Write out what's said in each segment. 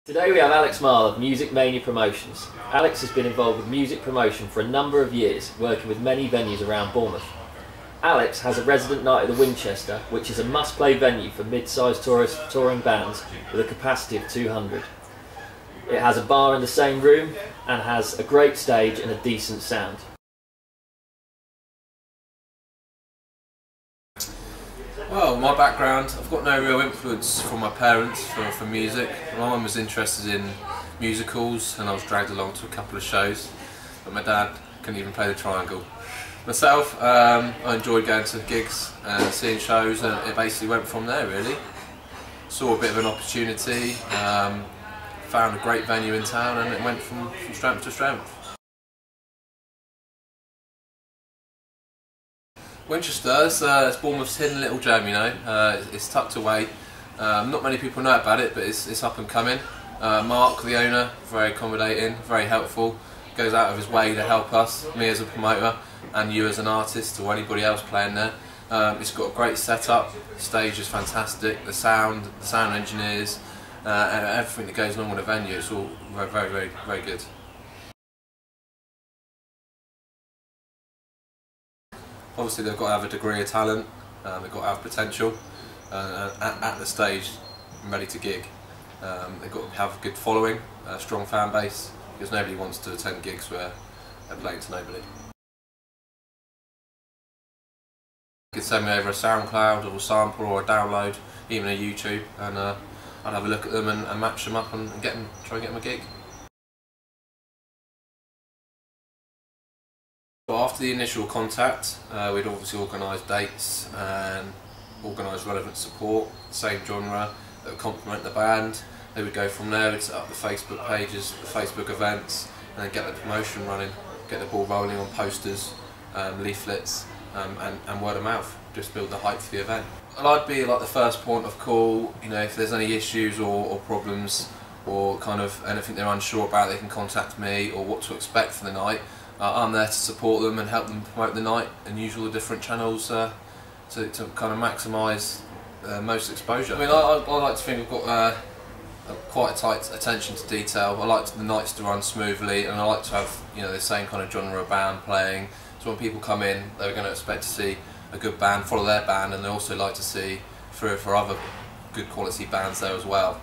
Today we have Alex Marle of Music Mania Promotions. Alex has been involved with music promotion for a number of years, working with many venues around Bournemouth. Alex has a resident night at the Winchester, which is a must-play venue for mid-sized touring bands with a capacity of 200. It has a bar in the same room and has a great stage and a decent sound. Well, my background, I've got no real influence from my parents for music. My mum was interested in musicals and I was dragged along to a couple of shows, but my dad couldn't even play the triangle. Myself, I enjoyed going to gigs and seeing shows, and it basically went from there really. Saw a bit of an opportunity, found a great venue in town, and it went from strength to strength. Winchester, it's Bournemouth's hidden little gem, you know. It's tucked away. Not many people know about it, but it's up and coming. Mark, the owner, very accommodating, very helpful. Goes out of his way to help us, me as a promoter, and you as an artist, or anybody else playing there. It's got a great setup. The stage is fantastic. The sound engineers, and everything that goes along with a venue. It's all very good. Obviously they've got to have a degree of talent, they've got to have potential at the stage and ready to gig. They've got to have a good following, a strong fan base, because nobody wants to attend gigs where they're playing to nobody. You could send me over a SoundCloud or a sample or a download, even a YouTube, and I'd have a look at them and match them up and try and get them a gig. After the initial contact, we'd obviously organise dates and organise relevant support, same genre that would complement the band. They would go from there, we'd set up the Facebook pages, the Facebook events, and then get the promotion running, get the ball rolling on posters, leaflets, and word of mouth, just build the hype for the event. And I'd be like the first point of call, you know, if there's any issues or problems or kind of anything they're unsure about, they can contact me, or what to expect for the night. I'm there to support them and help them promote the night and use all the different channels to kind of maximise most exposure. I mean, I like to think I've got quite a tight attention to detail. I like the nights to run smoothly, and I like to have, you know, the same kind of genre of band playing. So when people come in, they're going to expect to see a good band, follow their band, and they also like to see 3 or 4 other good quality bands there as well.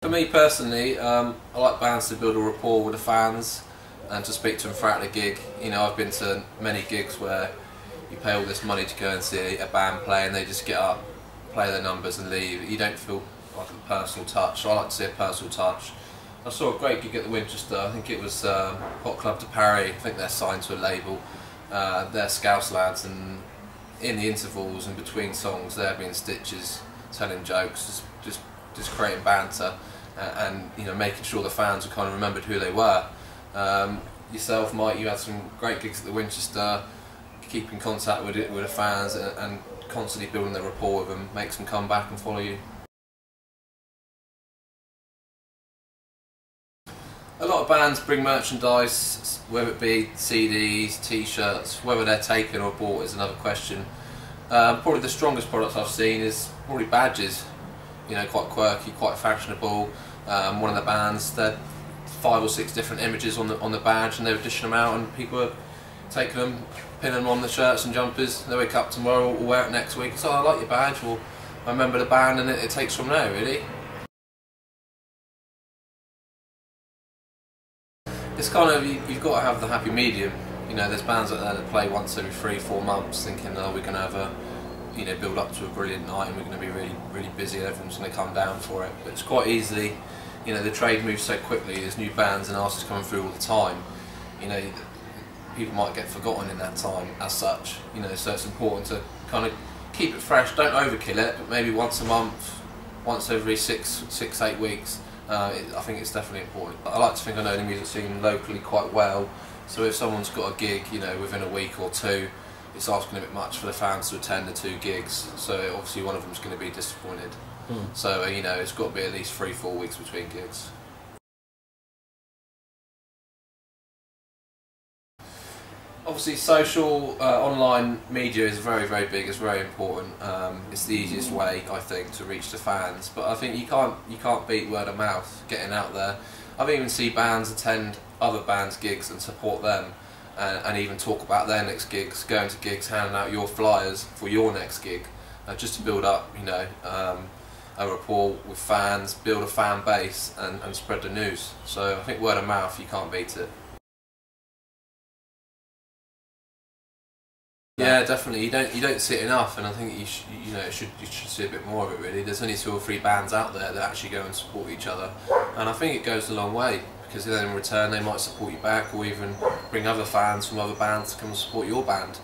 For me personally, I like bands to build a rapport with the fans and to speak to them throughout the gig. You know, I've been to many gigs where you pay all this money to go and see a band play, and they just get up, play their numbers and leave. You don't feel like a personal touch, so I like to see a personal touch. I saw a great gig at the Winchester. I think it was Hot Club de Paris. I think they're signed to a label. They're Scouse lads, and in the intervals and between songs they're being stitches, telling jokes, just creating banter, and you know, making sure the fans have kind of remembered who they were. Yourself, Mike, you had some great gigs at the Winchester. Keep in contact with the fans and constantly building the rapport with them makes them come back and follow you. A lot of bands bring merchandise, whether it be CDs, T-shirts, whether they're taken or bought is another question. Probably the strongest product I've seen is probably badges. You know, quite quirky, quite fashionable. One of the bands, they had 5 or 6 different images on the badge, and they were dishing them out, and people were taking them, pinning them on the shirts and jumpers. They wake up tomorrow or wear it next week. So I like your badge, or I remember the band, and it takes from there really. It's kind of, you've got to have the happy medium. You know, there's bands out there that play once every 3-4 months, thinking, oh, we're going to have a, you know, build up to a brilliant night and we're going to be really busy and everyone's going to come down for it. But it's quite easily, you know, the trade moves so quickly. There's new bands and artists coming through all the time. You know, people might get forgotten in that time as such. You know, so it's important to kind of keep it fresh. Don't overkill it, but maybe once a month, once every 6-8 weeks. I think it's definitely important. I like to think I know the music scene locally quite well. So if someone's got a gig, you know, within a week or 2, it's asking a bit much for the fans to attend the 2 gigs, so obviously one of them's going to be disappointed. So you know, it's got to be at least 3-4 weeks between gigs. Obviously, social online media is very, very big. It's very important. It's the easiest way, I think, to reach the fans. But I think you can't beat word of mouth, getting out there. I've even seen bands attend other bands' gigs and support them, and even talk about their next gigs, going to gigs, handing out your flyers for your next gig, just to build up, you know, a rapport with fans, build a fan base, and spread the news. So I think word of mouth, you can't beat it. Yeah, definitely. You don't see it enough, and I think you should see a bit more of it. Really, there's only 2 or 3 bands out there that actually go and support each other, and I think it goes a long way, because then in return they might support you back, or even bring other fans from other bands to come and support your band.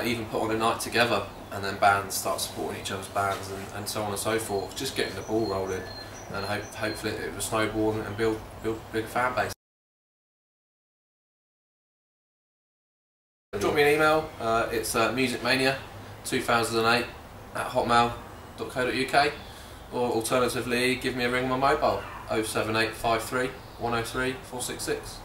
Even put on a night together, and then bands start supporting each other's bands, and so on and so forth. Just getting the ball rolling, and hopefully it will snowball and build a big fan base. Drop me an email, it's musicmania2008@hotmail.co.uk, or alternatively give me a ring on my mobile, 07853 103 466.